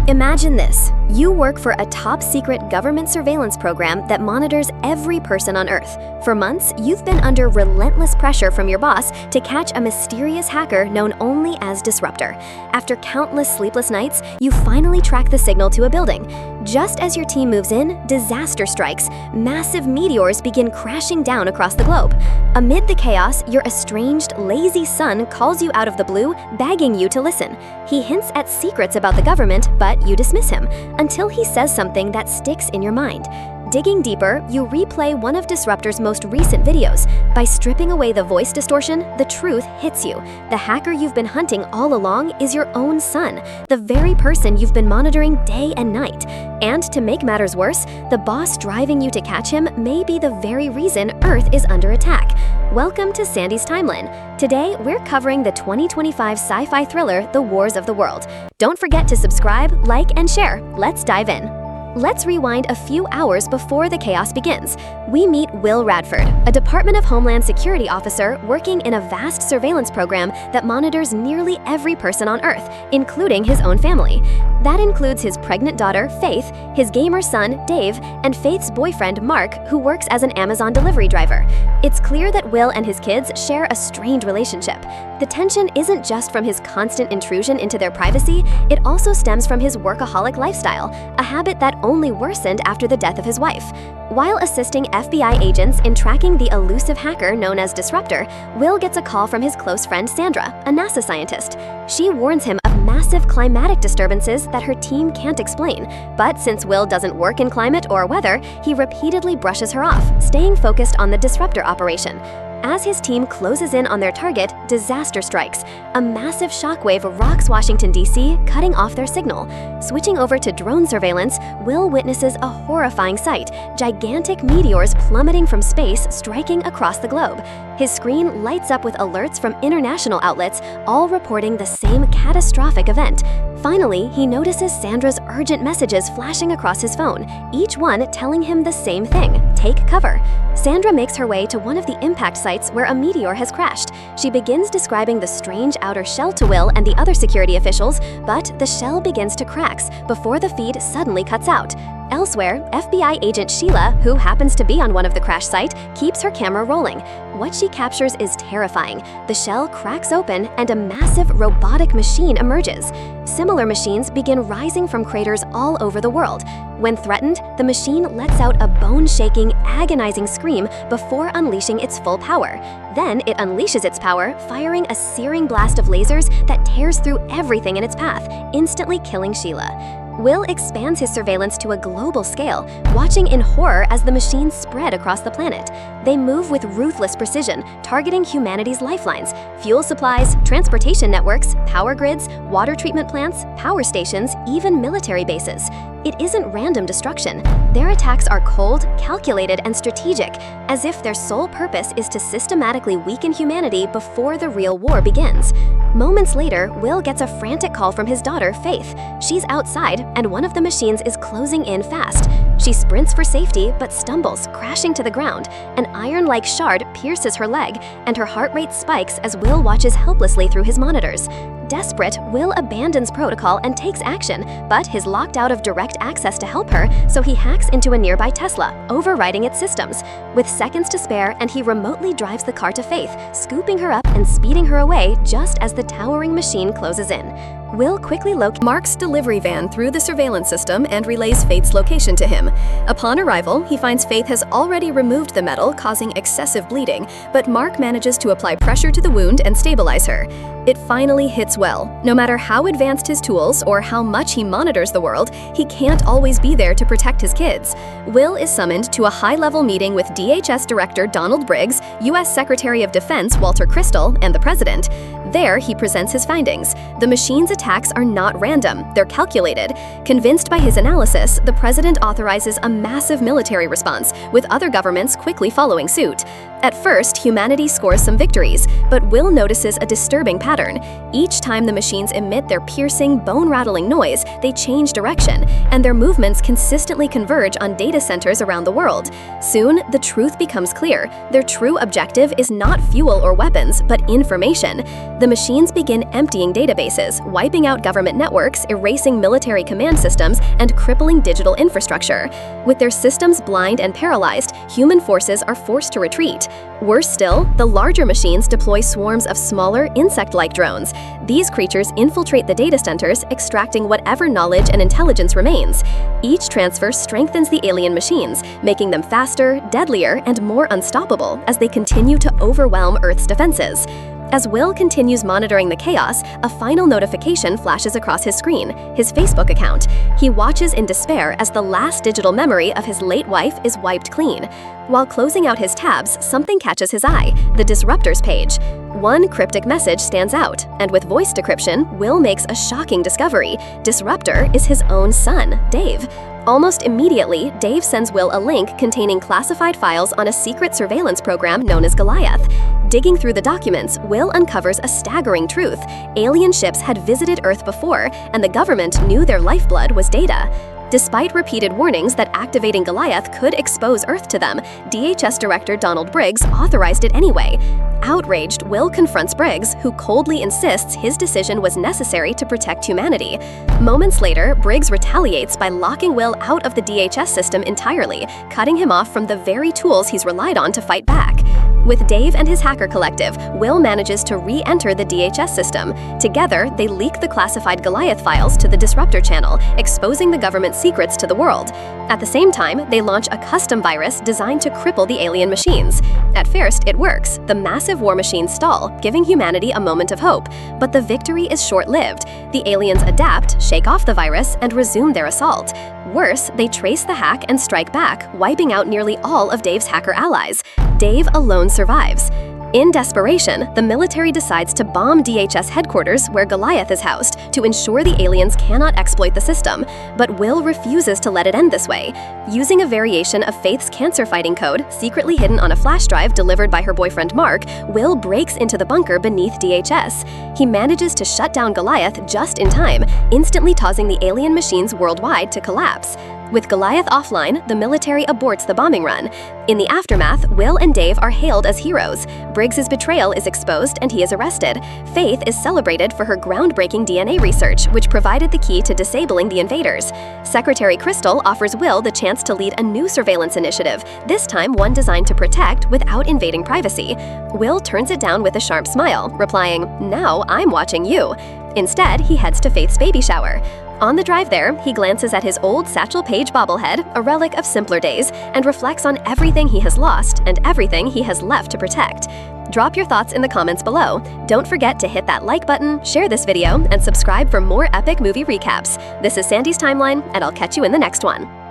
Imagine this. You work for a top-secret government surveillance program that monitors every person on Earth. For months, you've been under relentless pressure from your boss to catch a mysterious hacker known only as Disruptor. After countless sleepless nights, you finally track the signal to a building. Just as your team moves in, disaster strikes. Massive meteors begin crashing down across the globe. Amid the chaos, your estranged, lazy son calls you out of the blue, begging you to listen. He hints at secrets about the government, but you dismiss him, until he says something that sticks in your mind. Digging deeper, you replay one of Disruptor's most recent videos. By stripping away the voice distortion, the truth hits you. The hacker you've been hunting all along is your own son, the very person you've been monitoring day and night. And to make matters worse, the boss driving you to catch him may be the very reason Earth is under attack. Welcome to Sandy's Timeline. Today, we're covering the 2025 sci-fi thriller, The Wars of the World. Don't forget to subscribe, like, and share. Let's dive in. Let's rewind a few hours before the chaos begins. We meet Will Radford, a Department of Homeland Security officer working in a vast surveillance program that monitors nearly every person on Earth, including his own family. That includes his pregnant daughter, Faith, his gamer son, Dave, and Faith's boyfriend, Mark, who works as an Amazon delivery driver. It's clear that Will and his kids share a strained relationship. The tension isn't just from his constant intrusion into their privacy, it also stems from his workaholic lifestyle, a habit that only worsened after the death of his wife. While assisting FBI agents in tracking the elusive hacker known as Disruptor, Will gets a call from his close friend Sandra, a NASA scientist. She warns him of massive climatic disturbances that her team can't explain. But since Will doesn't work in climate or weather, he repeatedly brushes her off, staying focused on the Disruptor operation. As his team closes in on their target, disaster strikes. A massive shockwave rocks Washington, D.C., cutting off their signal. Switching over to drone surveillance, Will witnesses a horrifying sight: gigantic meteors plummeting from space, striking across the globe. His screen lights up with alerts from international outlets, all reporting the same catastrophic event. Finally, he notices Sandra's urgent messages flashing across his phone, each one telling him the same thing: take cover. Sandra makes her way to one of the impact sites where a meteor has crashed. She begins describing the strange outer shell to Will and the other security officials, but the shell begins to cracks before the feed suddenly cuts out. Elsewhere, FBI agent Sheila, who happens to be on one of the crash site, keeps her camera rolling. What she captures is terrifying. The shell cracks open and a massive robotic machine emerges. Similar machines begin rising from craters all over the world. When threatened, the machine lets out a bone-shaking, agonizing scream before unleashing its full power. Then it unleashes its power, firing a searing blast of lasers that tears through everything in its path, instantly killing Sheila. Will expands his surveillance to a global scale, watching in horror as the machines spread across the planet. They move with ruthless precision, targeting humanity's lifelines: fuel supplies, transportation networks, power grids, water treatment plants, power stations, even military bases. It isn't random destruction. Their attacks are cold, calculated, and strategic, as if their sole purpose is to systematically weaken humanity before the real war begins. Moments later, Will gets a frantic call from his daughter, Faith. She's outside, and one of the machines is closing in fast. She sprints for safety, but stumbles, crashing to the ground. An iron-like shard pierces her leg, and her heart rate spikes as Will watches helplessly through his monitors. Desperate, Will abandons protocol and takes action, but is locked out of direct access to help her, so he hacks into a nearby Tesla, overriding its systems. With seconds to spare, and he remotely drives the car to Faith, scooping her up and speeding her away just as the towering machine closes in. Will quickly locates Mark's delivery van through the surveillance system and relays Faith's location to him. Upon arrival, he finds Faith has already removed the metal, causing excessive bleeding, but Mark manages to apply pressure to the wound and stabilize her. It finally hits Will. No matter how advanced his tools or how much he monitors the world, he can't always be there to protect his kids. Will is summoned to a high-level meeting with DHS Director Donald Briggs, U.S. Secretary of Defense Walter Crystal, and the President. There, he presents his findings. The machine's attacks are not random, they're calculated. Convinced by his analysis, the President authorizes a massive military response, with other governments quickly following suit. At first, humanity scores some victories, but Will notices a disturbing pattern. Each time the machines emit their piercing, bone-rattling noise, they change direction, and their movements consistently converge on data centers around the world. Soon, the truth becomes clear. Their true objective is not fuel or weapons, but information. The machines begin emptying databases, wiping out government networks, erasing military command systems, and crippling digital infrastructure. With their systems blind and paralyzed, human forces are forced to retreat. Worse still, the larger machines deploy swarms of smaller, insect-like drones. These creatures infiltrate the data centers, extracting whatever knowledge and intelligence remains. Each transfer strengthens the alien machines, making them faster, deadlier, and more unstoppable as they continue to overwhelm Earth's defenses. As Will continues monitoring the chaos, a final notification flashes across his screen, his Facebook account. He watches in despair as the last digital memory of his late wife is wiped clean. While closing out his tabs, something catches his eye, the Disruptor's page. One cryptic message stands out, and with voice decryption, Will makes a shocking discovery. Disruptor is his own son, Dave. Almost immediately, Dave sends Will a link containing classified files on a secret surveillance program known as Goliath. Digging through the documents, Will uncovers a staggering truth. Alien ships had visited Earth before, and the government knew their lifeblood was data. Despite repeated warnings that activating Goliath could expose Earth to them, DHS Director Donald Briggs authorized it anyway. Outraged, Will confronts Briggs, who coldly insists his decision was necessary to protect humanity. Moments later, Briggs retaliates by locking Will out of the DHS system entirely, cutting him off from the very tools he's relied on to fight back. With Dave and his hacker collective, Will manages to re-enter the DHS system. Together, they leak the classified Goliath files to the Disruptor channel, exposing the government's secrets to the world. At the same time, they launch a custom virus designed to cripple the alien machines. At first, it works. The massive war machines stall, giving humanity a moment of hope. But the victory is short-lived. The aliens adapt, shake off the virus, and resume their assault. Worse, they trace the hack and strike back, wiping out nearly all of Dave's hacker allies. Dave alone survives. In desperation, the military decides to bomb DHS headquarters where Goliath is housed to ensure the aliens cannot exploit the system, but Will refuses to let it end this way. Using a variation of Faith's cancer-fighting code, secretly hidden on a flash drive delivered by her boyfriend Mark, Will breaks into the bunker beneath DHS. He manages to shut down Goliath just in time, instantly causing the alien machines worldwide to collapse. With Goliath offline, the military aborts the bombing run. In the aftermath, Will and Dave are hailed as heroes. Briggs's betrayal is exposed and he is arrested. Faith is celebrated for her groundbreaking DNA research, which provided the key to disabling the invaders. Secretary Crystal offers Will the chance to lead a new surveillance initiative, this time one designed to protect without invading privacy. Will turns it down with a sharp smile, replying, "Now I'm watching you." Instead, he heads to Faith's baby shower. On the drive there, he glances at his old Satchel Paige bobblehead, a relic of simpler days, and reflects on everything he has lost and everything he has left to protect. Drop your thoughts in the comments below. Don't forget to hit that like button, share this video, and subscribe for more epic movie recaps. This is Sandy's Timeline, and I'll catch you in the next one.